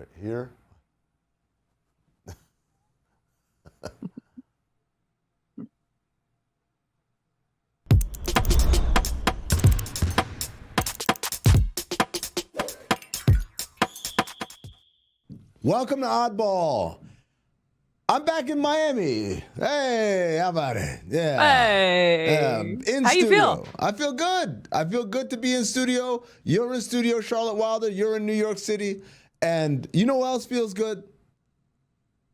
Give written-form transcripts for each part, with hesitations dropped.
Right here. Welcome to Oddball. I'm back in Miami. Hey, how about it? Yeah. Hey. In how studio. You feel? I feel good. I feel good to be in studio. You're in studio, Charlotte Wilder. You're in New York City. And you know what else feels good?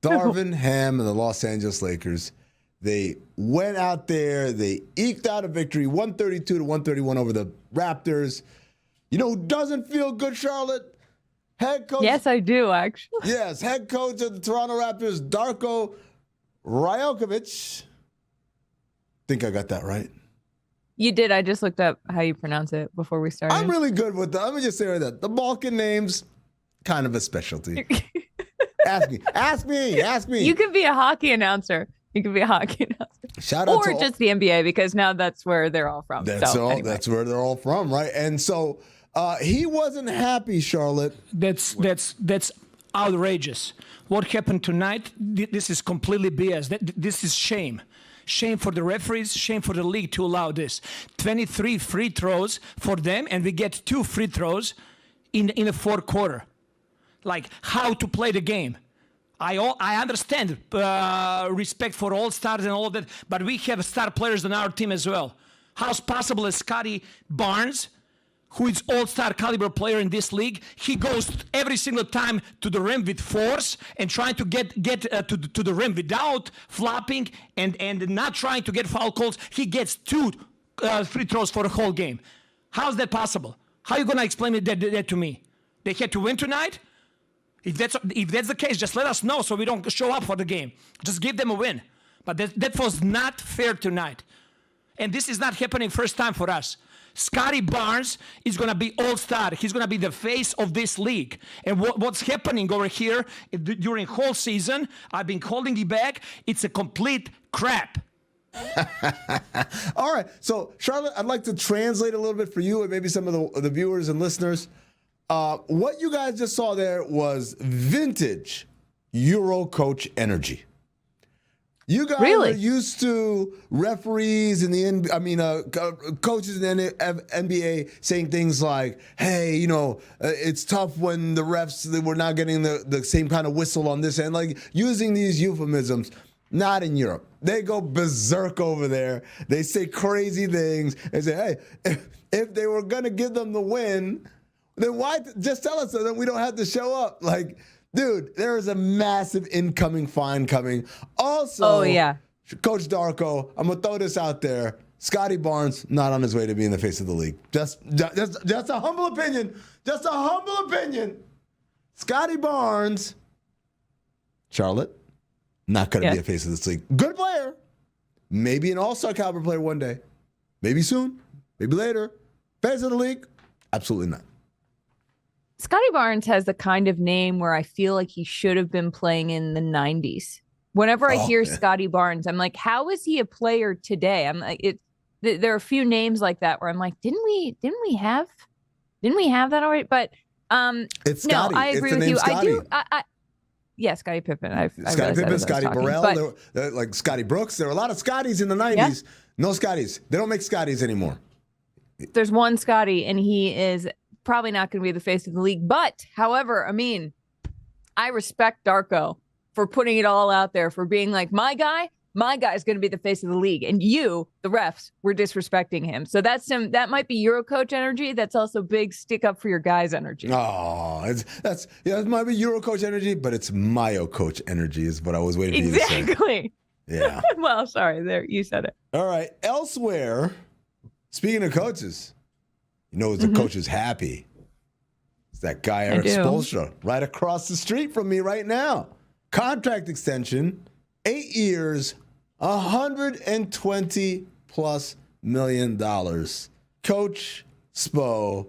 Darvin Ham and the Los Angeles Lakers. They went out there. They eked out a victory, 132-131 over the Raptors. You know who doesn't feel good, Charlotte? Head coach. Yes, I do, actually. Yes, head coach of the Toronto Raptors, Darko Rajaković. Think I got that right? You did. I just looked up how you pronounce it before we started. I'm really good with that. Let me just say that. The Balkan names, kind of a specialty. Ask me. You could be a hockey announcer. Shout out or just the NBA, because now that's where they're all from. That's anyway. That's where they're all from, right? And so he wasn't happy, Charlotte. That's outrageous. What happened tonight? This is completely BS. This is shame. Shame for the referees, shame for the league to allow this. 23 free throws for them, and we get 2 free throws in the fourth quarter. Like, how to play the game. I understand respect for all stars and all of that, but we have star players on our team as well. How's possible that Scotty Barnes, who is all-star caliber player in this league, he goes every single time to the rim with force and trying to get to the rim without flopping and not trying to get foul calls. He gets 2 free throws for the whole game. How's that possible? How are you going to explain that to me? They had to win tonight? If that's the case, just let us know so we don't show up for the game. Just give them a win. But that was not fair tonight. And this is not happening first time for us. Scotty Barnes is going to be all-star. He's going to be the face of this league. And what's happening over here during whole season, I've been holding it back. It's a complete crap. All right. So, Charlotte, I'd like to translate a little bit for you and maybe some of the viewers and listeners. What you guys just saw there was vintage Euro coach energy. You guys are used to referees in the coaches in the NBA saying things like, "Hey, it's tough when the refs we're not getting the same kind of whistle on this end," like using these euphemisms. Not in Europe. They go berserk over there. They say crazy things and say, "Hey, if they were gonna give them the win, then why just tell us so that we don't have to show up?" Like, dude, there is a massive incoming fine coming. Also, Coach Darko, I'm going to throw this out there. Scotty Barnes, not on his way to being the face of the league. Just a humble opinion. Just a humble opinion. Scotty Barnes, Charlotte, not going to be a face of this league. Good player. Maybe an all-star caliber player one day. Maybe soon. Maybe later. Face of the league? Absolutely not. Scotty Barnes has the kind of name where I feel like he should have been playing in the 90s. Whenever I hear Scotty Barnes, I'm like, how is he a player today? I'm like, there are a few names like that where I'm like, didn't we have that already? But it's Scotty. I agree with you. Scotty. Scottie Pippen. Scottie Pippen, Scotty Burrell, like Scotty Brooks. There were a lot of Scotties in the 90s. Yeah. No Scotties. They don't make Scotties anymore. There's one Scotty, and he is probably not going to be the face of the league. But, however, I respect Darko for putting it all out there, for being like, my guy's going to be the face of the league. And you, the refs, were disrespecting him. So that might be Euro coach energy. That's also big stick up for your guys energy. Oh, it might be Euro coach energy, but it's Mayo coach energy is what I was waiting for you to say. Exactly. Yeah. Well, sorry, there you said it. All right. Elsewhere, speaking of coaches, the coach is happy. It's that guy, Erik Spoelstra, right across the street from me right now. Contract extension, 8 years, $120+ million. Coach Spo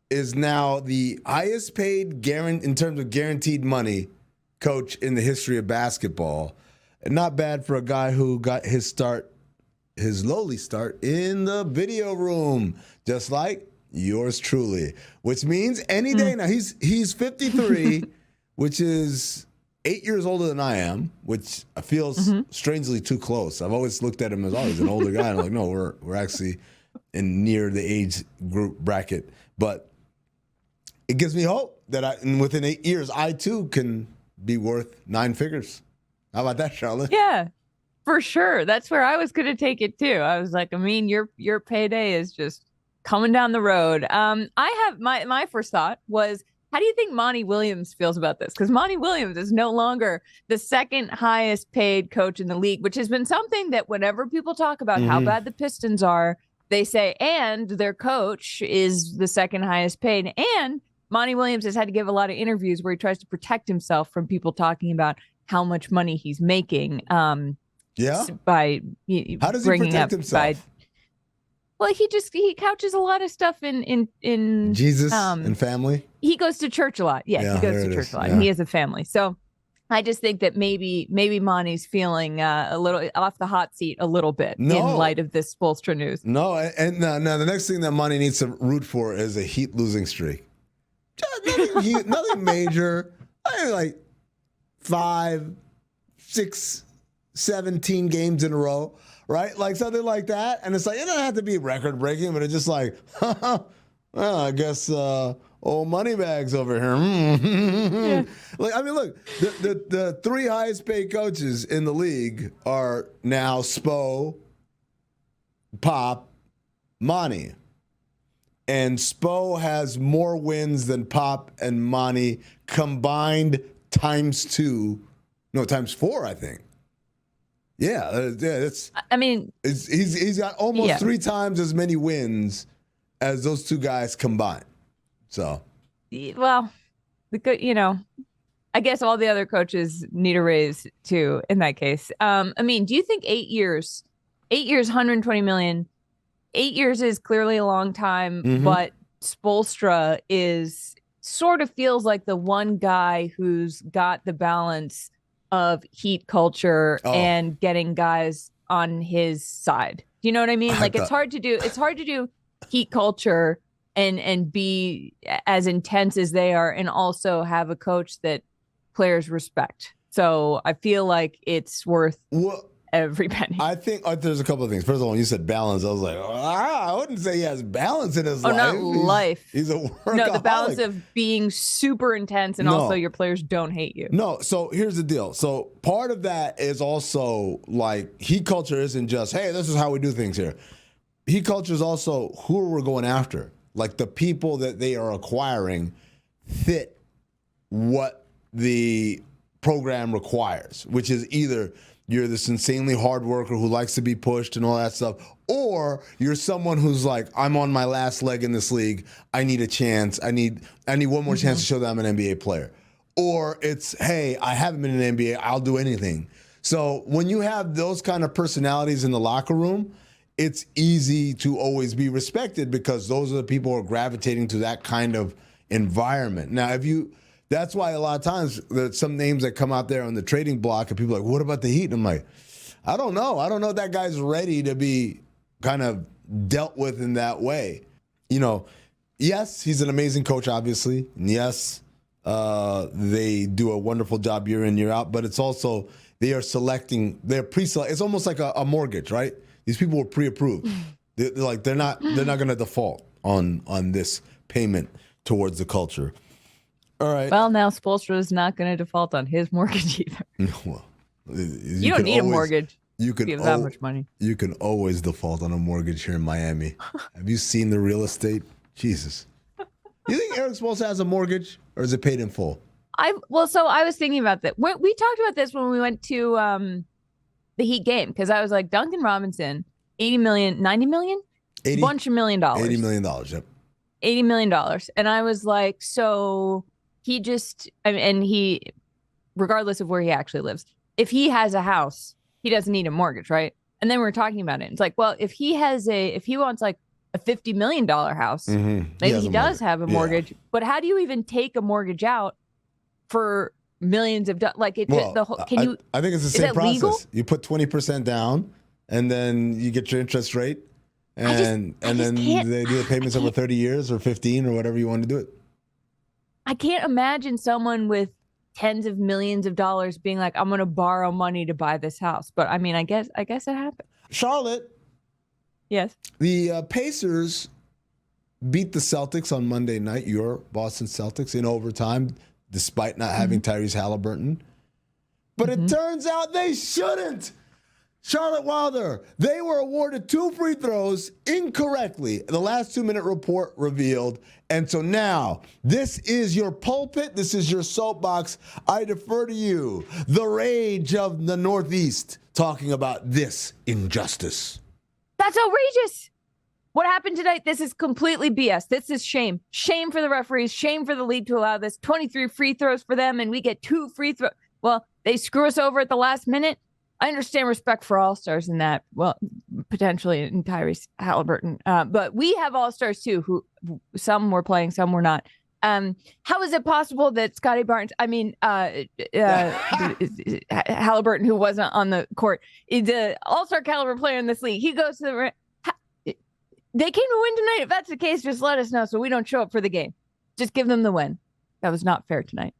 is now the highest paid in terms of guaranteed money coach in the history of basketball. And not bad for a guy who got his lowly start in the video room, just like yours truly, which means any day now. He's 53, which is 8 years older than I am, which feels strangely too close. I've always looked at him as, he's an older guy. And I'm like, no, we're actually in near the age group bracket. But it gives me hope that within 8 years, I too can be worth 9 figures. How about that, Charlotte? Yeah, for sure. That's where I was going to take it too. I was like, your payday is just coming down the road. I have my first thought was, how do you think Monty Williams feels about this? Because Monty Williams is no longer the second highest paid coach in the league, which has been something that whenever people talk about how bad the Pistons are, they say, and their coach is the second highest paid. And Monty Williams has had to give a lot of interviews where he tries to protect himself from people talking about how much money he's making. By how does he protect himself? Well, he couches a lot of stuff in Jesus and family. He goes to church a lot. Yeah, he goes to church a lot. Yeah. And he has a family. So I just think that maybe Monty's feeling a little off the hot seat a little bit in light of this Spoelstra news. No, and now the next thing that Monty needs to root for is a Heat losing streak. Nothing major. I mean, like 5, 6, 17 games in a row. Right? Like something like that. And it's like, it doesn't have to be record breaking, but it's just like, well, I guess old Moneybags over here. Yeah. Like, I mean, look, the 3 highest paid coaches in the league are now Spo, Pop, Monty. And Spo has more wins than Pop and Monty combined times 4, I think. Yeah, it's. I mean, he's got almost 3 times as many wins as those 2 guys combined. So, well, I guess all the other coaches need a raise too. In that case, I mean, do you think 8 years, 120 million, 8 years is clearly a long time, but Spoelstra sort of feels like the one guy who's got the balance of Heat culture and getting guys on his side. Do you know what I mean? Like it's hard to do Heat culture and be as intense as they are and also have a coach that players respect. So I feel like it's worth every penny. I think there's a couple of things. First of all, when you said balance, I was like, I wouldn't say he has balance in his life. Not life. He's a workaholic. No, the balance of being super intense and also your players don't hate you. No, so here's the deal. So part of that is also like Heat culture isn't just, hey, this is how we do things here. Heat culture is also who we're going after. Like the people that they are acquiring fit what the program requires, which is either you're this insanely hard worker who likes to be pushed and all that stuff, or you're someone who's like, I'm on my last leg in this league. I need a chance. I need one more chance to show that I'm an NBA player. Or it's, hey, I haven't been in the NBA. I'll do anything. So when you have those kind of personalities in the locker room, it's easy to always be respected because those are the people who are gravitating to that kind of environment. Now, that's why a lot of times there's some names that come out there on the trading block and people are like, what about the Heat? And I'm like, I don't know. I don't know if that guy's ready to be kind of dealt with in that way. Yes, he's an amazing coach, obviously. And yes, they do a wonderful job year in, year out. But it's also they are selecting, they're pre-select. It's almost like a mortgage, right? These people were pre-approved. They're not going to default on this payment towards the culture. All right. Well, now Spoelstra is not going to default on his mortgage either. Well, you don't need a mortgage. You can give that much money. You can always default on a mortgage here in Miami. Have you seen the real estate? Jesus. You think Erik Spoelstra has a mortgage, or is it paid in full? So I was thinking about that. We talked about this when we went to the Heat game because I was like, Duncan Robinson, 80 million, 90 million, bunch of $1 million, $80 million. Yep. $80 million, and I was like, so. He just, and he, regardless of where he actually lives, if he has a house, he doesn't need a mortgage, right? And then we were talking about it. It's like, well, if he wants like a $50 million house, maybe he does have a mortgage. Yeah. But how do you even take a mortgage out for millions of dollars? Like, I think it's the same process. Legal? You put 20% down, and then you get your interest rate, and then they do the payments over 30 years or 15 or whatever you want to do it. I can't imagine someone with tens of millions of dollars being like, I'm going to borrow money to buy this house. But I mean, I guess it happened. Charlotte. Yes. The Pacers beat the Celtics on Monday night, your Boston Celtics, in overtime, despite not having Tyrese Halliburton. But it turns out they shouldn't. Charlotte Wilder, they were awarded 2 free throws incorrectly. The last 2-minute report revealed. And so now, this is your pulpit. This is your soapbox. I defer to you, the rage of the Northeast, talking about this injustice. That's outrageous. What happened tonight? This is completely BS. This is shame. Shame for the referees. Shame for the league to allow this. 23 free throws for them, and we get 2 free throws. Well, they screw us over at the last minute. I understand respect for all-stars in that. Well, potentially in Tyrese Halliburton. But we have all-stars too, who some were playing, some were not. How is it possible that Scotty Barnes, Halliburton, who wasn't on the court, is an all-star caliber player in this league? He goes to the... They came to win tonight. If that's the case, just let us know so we don't show up for the game. Just give them the win. That was not fair tonight.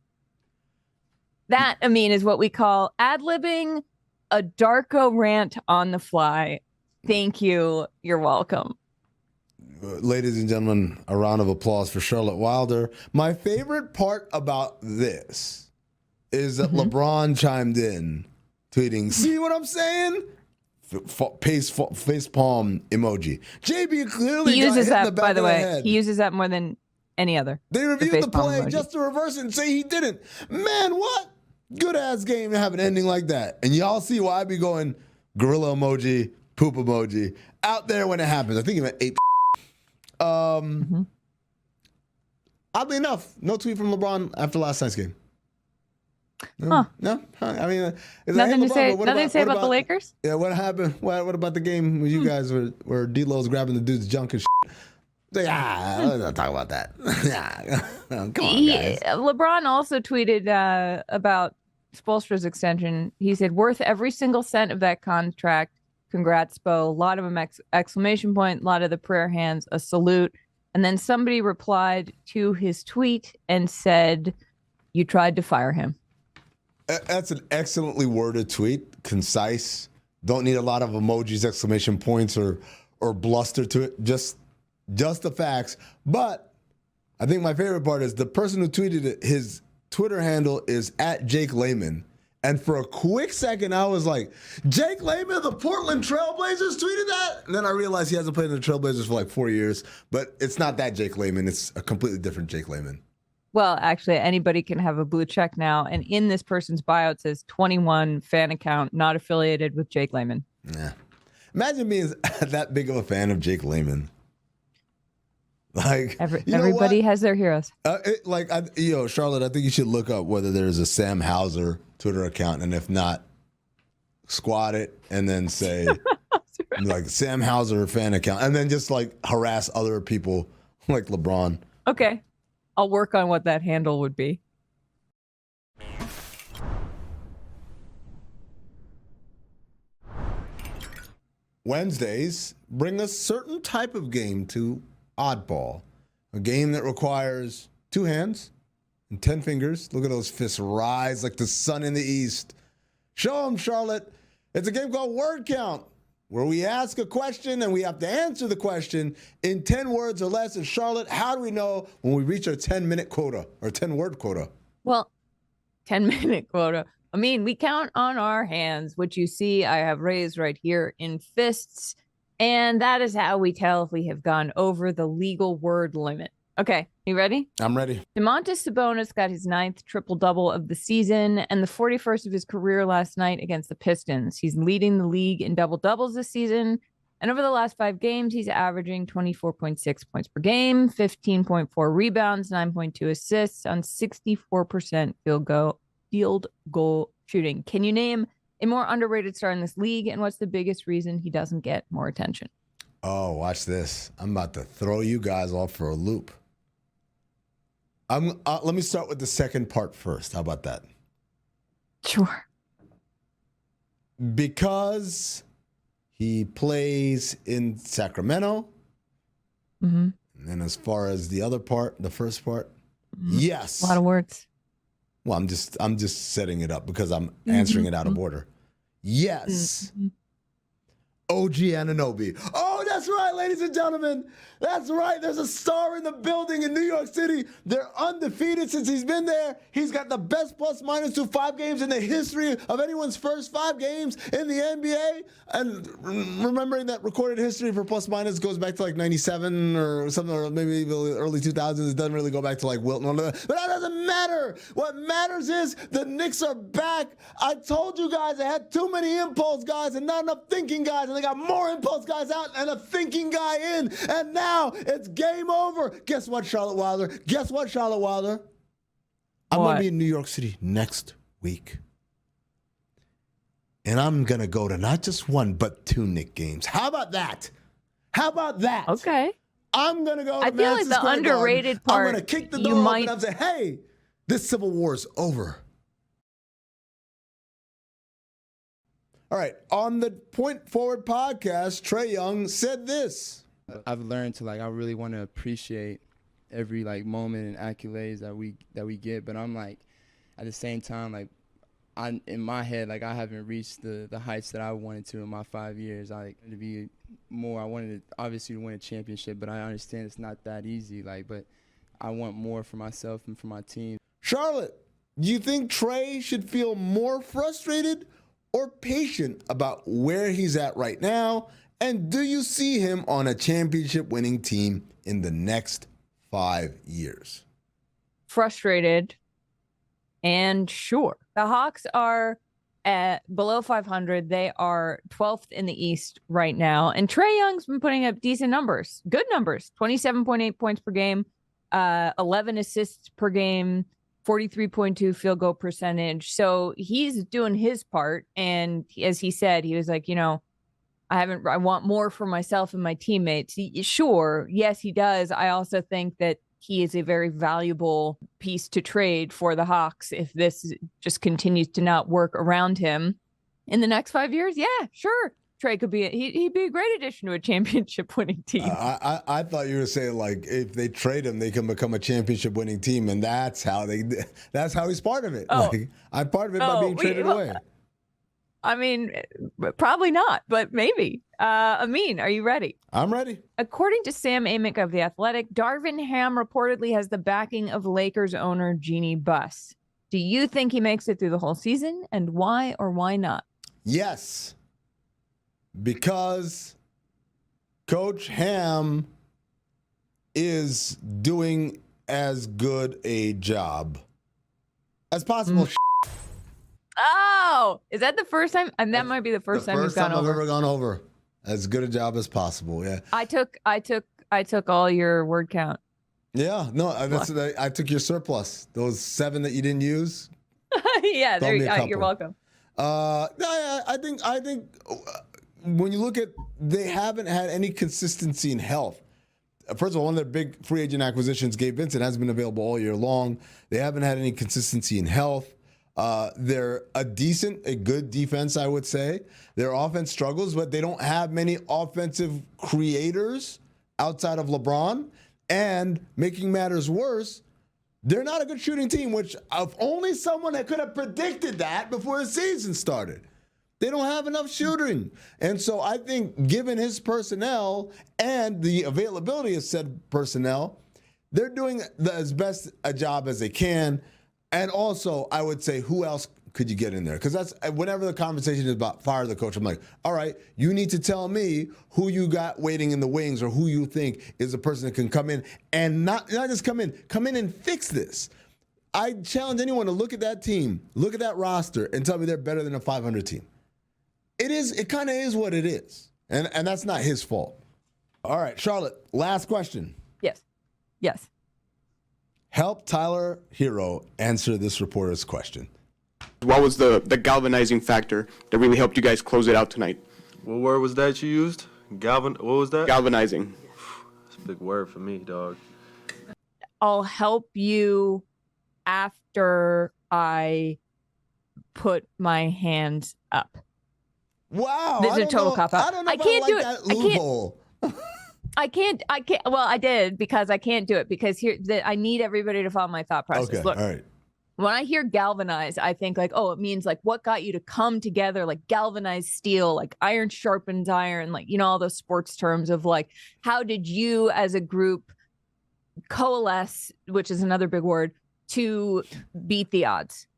That, Amin, is what we call ad-libbing a Darko rant on the fly. Thank you. You're welcome. Ladies and gentlemen, a round of applause for Charlotte Wilder. My favorite part about this is that LeBron chimed in, tweeting, "See what I'm saying?" Face palm emoji. JB clearly he uses got hit in that, the back by the of way. head. He uses that more than any other. They reviewed the play emoji. just to reverse it and say he didn't. Man, what? Good ass game to have an ending like that. And y'all see why I be going gorilla emoji, poop emoji out there when it happens. I think he meant ape. Oddly enough, no tweet from LeBron after last night's game. No, I mean, nothing to say. Nothing to say about the Lakers. Yeah, what happened? What about the game when you guys were D-Lo's grabbing the dude's junk and shit? Let's not talk about that. Come on, guys. LeBron also tweeted about Spoelstra's extension. He said, "Worth every single cent of that contract. Congrats, Spo." A lot of them exclamation point. A lot of the prayer hands. A salute. And then somebody replied to his tweet and said, "You tried to fire him." That's an excellently worded tweet, concise. Don't need a lot of emojis, exclamation points, or bluster to it. Just the facts. But I think my favorite part is the person who tweeted it, his Twitter handle is @JakeLayman. And for a quick second, I was like, Jake Layman of the Portland Trailblazers tweeted that? And then I realized he hasn't played in the Trailblazers for like 4 years. But it's not that Jake Layman. It's a completely different Jake Layman. Well, actually, anybody can have a blue check now. And in this person's bio, it says 21 fan account, not affiliated with Jake Layman. Yeah. Imagine being that big of a fan of Jake Layman. Like everybody has their heroes. Charlotte, I think you should look up whether there's a Sam Hauser Twitter account. And if not, squat it and then say, like, Sam Hauser fan account. And then just, like, harass other people like LeBron. Okay. I'll work on what that handle would be. Wednesdays bring a certain type of game to Oddball, a game that requires 2 hands and 10 fingers. Look at those fists rise like the sun in the east. Show them, Charlotte. It's a game called Word Count, where we ask a question and we have to answer the question in 10 words or less. And Charlotte, how do we know when we reach our 10-minute quota or 10-word quota? Well, 10-minute quota. I mean, we count on our hands, which you see I have raised right here in fists. And that is how we tell if we have gone over the legal word limit. Okay, you ready? I'm ready. Domantas Sabonis got his 9th triple-double of the season and the 41st of his career last night against the Pistons. He's leading the league in double-doubles this season. And over the last 5 games, he's averaging 24.6 points per game, 15.4 rebounds, 9.2 assists on 64% field goal shooting. Can you name a more underrated star in this league? And what's the biggest reason he doesn't get more attention? Oh, watch this. I'm about to throw you guys off for a loop. Let me start with the second part first. How about that? Sure. Because he plays in Sacramento. Mm-hmm. And as far as the other part, the first part, yes. A lot of words. Well, I'm just setting it up because I'm answering it out of order. Yes. OG Anunoby. Oh, that's right, ladies and gentlemen. That's right. There's a star in the building in New York City. They're undefeated since he's been there. He's got the best plus-minus through 5 games in the history of anyone's first 5 games in the NBA. And remembering that recorded history for plus-minus goes back to like 97 or something, or maybe even early 2000s. It doesn't really go back to like Wilton. But that doesn't matter. What matters is the Knicks are back. I told you guys they had too many impulse guys and not enough thinking guys. And they got more impulse guys out and a thinking guy in. And now it's game over. Guess what, Charlotte Wilder? Guess what, Charlotte Wilder? I'm going to be in New York City next week. And I'm going to go to not just 1, but 2 Knicks games. How about that? How about that? Okay. I'm going to go to I feel like the underrated part. I'm going to kick the door open and say, hey, this Civil War's over. All right. On the Point Forward podcast, Trey Young said this. I've learned to I really want to appreciate every moment and accolades that we get, but I'm at the same time I in my head I haven't reached the heights that I wanted to in my 5 years. I wanted to be more. I wanted to obviously win a championship, but I understand it's not that easy. But I want more for myself and for my team. Charlotte, do you think Trey should feel more frustrated or patient about where he's at right now? And do you see him on a championship-winning team in the next 5 years? Frustrated and sure. The Hawks are at below 500. They are 12th in the East right now. And Trey Young's been putting up decent numbers, good numbers, 27.8 points per game, 11 assists per game, 43.2 field goal percentage. So he's doing his part. And as he said, he was like, I want more for myself and my teammates. Sure. Yes, he does. I also think that he is a very valuable piece to trade for the Hawks if this just continues to not work around him in the next 5 years. Yeah, sure. Trey could be he'd be a great addition to a championship winning team. I thought you were saying if they trade him, they can become a championship winning team, and that's how he's part of it. Oh. I'm part of it by being traded away. I mean, probably not, but maybe. Amin, are you ready? I'm ready. According to Sam Amick of The Athletic, Darvin Ham reportedly has the backing of Lakers owner Jeannie Buss. Do you think he makes it through the whole season, and why or why not? Yes, because Coach Ham is doing as good a job as possible. Oh, is that the first time? And that might be the first time you've gone over. I've ever gone over as good a job as possible. Yeah. I took all your word count. Yeah. No, I took your surplus. Those 7 that you didn't use. Yeah. You're welcome. I think when you look at, they haven't had any consistency in health. First of all, one of their big free agent acquisitions, Gabe Vincent, hasn't been available all year long. They haven't had any consistency in health. They're a good defense, I would say. Their offense struggles, but they don't have many offensive creators outside of LeBron. And making matters worse, they're not a good shooting team, which if only someone that could have predicted that before the season started. They don't have enough shooting. And so I think given his personnel and the availability of said personnel, they're doing as best a job as they can. And also, I would say, who else could you get in there? Because that's whenever the conversation is about fire the coach, I'm like, all right, you need to tell me who you got waiting in the wings or who you think is the person that can come in and not just come in and fix this. I challenge anyone to look at that team, look at that roster, and tell me they're better than a 500 team. It kind of is what it is. And that's not his fault. All right, Charlotte, last question. Yes. Help Tyler Herro answer this reporter's question. What was the galvanizing factor that really helped you guys close it out tonight? What word was that you used? What was that? Galvanizing. That's a big word for me, dog. I'll help you after I put my hands up. Wow. This is a total cop-out. I don't know I if can't I like do it. that loophole. I can't. Well, I did because I can't do it because I need everybody to follow my thought process. Okay, Look, all right. When I hear galvanize, I think like, oh, it means like what got you to come together, like galvanized steel, like iron sharpens iron, like, you know, all those sports terms of like, how did you as a group coalesce, which is another big word, to beat the odds?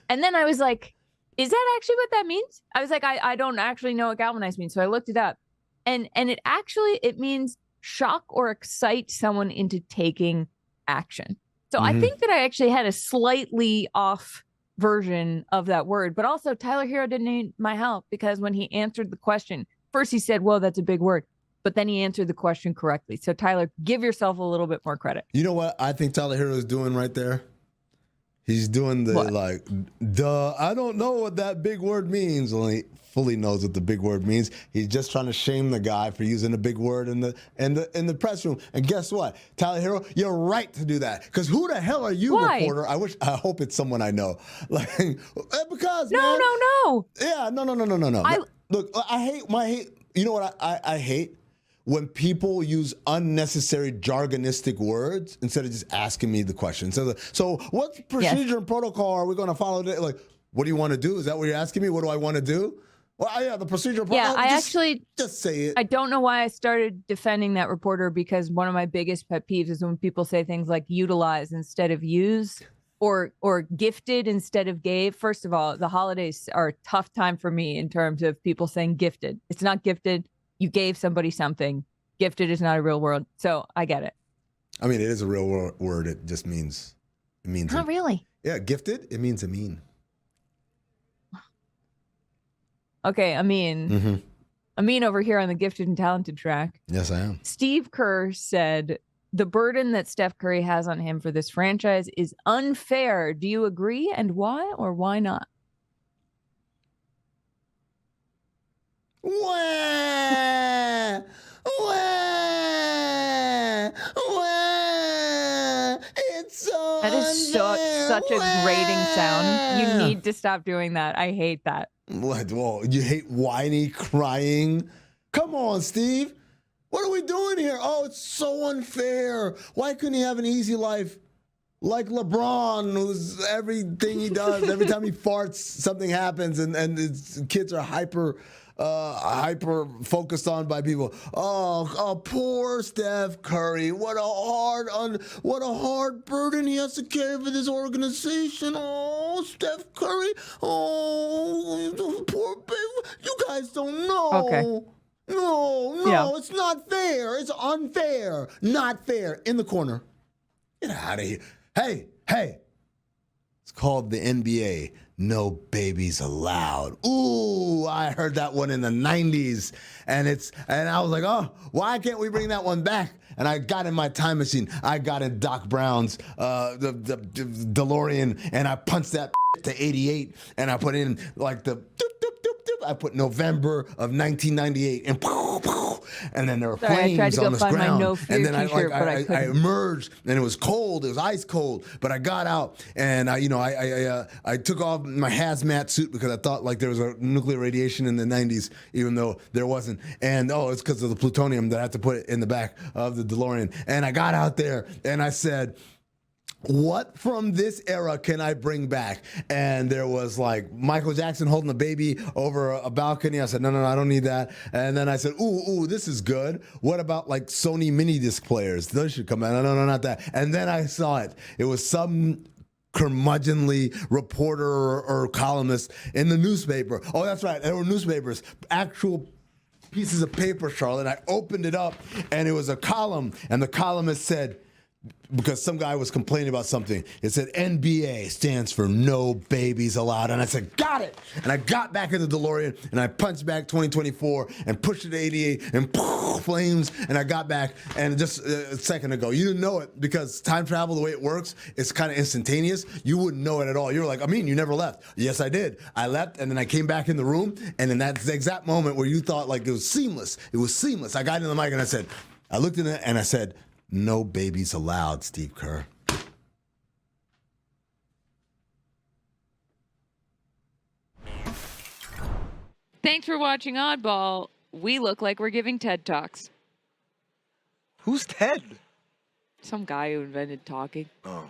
And then I was like, is that actually what that means? I was like, I don't actually know what galvanize means. So I looked it up. And it means shock or excite someone into taking action. So I think that I actually had a slightly off version of that word, but also Tyler Herro didn't need my help because when he answered the question, first he said, whoa, that's a big word, but then he answered the question correctly. So Tyler, give yourself a little bit more credit. You know what I think Tyler Herro is doing right there? He's doing the like, duh, I don't know what that big word means. Only fully knows what the big word means. He's just trying to shame the guy for using a big word in the press room. And guess what, Tyler Herro, you're right to do that. Because who the hell are you, reporter? I hope it's someone I know. Like, because no. Yeah, no. Look, I hate. You know what I hate? When people use unnecessary jargonistic words instead of just asking me the question. So what procedure and protocol are we going to follow today? Like, what do you want to do? Is that what you're asking me? What do I want to do? Well, yeah, the procedure and protocol. Yeah, just say it. I don't know why I started defending that reporter, because one of my biggest pet peeves is when people say things like utilize instead of use, or gifted instead of gave. First of all, the holidays are a tough time for me in terms of people saying gifted. It's not gifted. You gave somebody something. Gifted is not a real word. So I get it. I mean, it is a real word. It just means, Not really. Yeah, gifted, it means Amin. Okay, Amin. Amin over here on the gifted and talented track. Yes, I am. Steve Kerr said the burden that Steph Curry has on him for this franchise is unfair. Do you agree? And why or why not? Wah! It's so That is such a grating sound. You need to stop doing that. I hate that. What? Whoa, you hate whiny crying? Come on, Steve. What are we doing here? Oh, it's so unfair. Why couldn't he have an easy life like LeBron, who's everything he does, every time he farts, something happens, and his kids are hyper focused on by people. Oh, poor Steph Curry. What a hard burden he has to carry for this organization. Oh, Steph Curry. Oh, poor baby. You guys don't know. Okay. No, It's not fair. It's unfair. Not fair. In the corner. Get out of here. Hey. It's called the NBA. No babies allowed. Ooh, I heard that one in the 90s. And I was like, oh, why can't we bring that one back? And I got in my time machine. I got in Doc Brown's the DeLorean, and I punched that to 88, and I put in like the I put November of 1998, and then there were flames on the ground. And then I emerged, and it was cold. It was ice cold, but I got out, and I took off my hazmat suit because I thought like there was a nuclear radiation in the 90s, even though there wasn't. And it's because of the plutonium that I had to put in the back of the DeLorean. And I got out there, and I said, what from this era can I bring back? And there was like Michael Jackson holding a baby over a balcony. I said, no, I don't need that. And then I said, ooh, this is good. What about like Sony mini disc players? Those should come out. No, not that. And then I saw it. It was some curmudgeonly reporter or columnist in the newspaper. Oh, that's right. There were newspapers, actual pieces of paper, Charlotte. And I opened it up, and it was a column, and the columnist said, because some guy was complaining about something, it said NBA stands for no babies allowed. And I said, got it. And I got back in the DeLorean, and I punched back 2024 and pushed it to 88 and flames. And I got back, and just a second ago, you didn't know it because time travel, the way it works, it's kind of instantaneous. You wouldn't know it at all. You were like, you never left. Yes, I did. I left, and then I came back in the room, and then that's the exact moment where you thought like it was seamless. It was seamless. I got in the mic, and I looked in it, and I said, no babies allowed, Steve Kerr. Thanks for watching Oddball. We look like we're giving TED Talks. Who's Ted? Some guy who invented talking. Oh.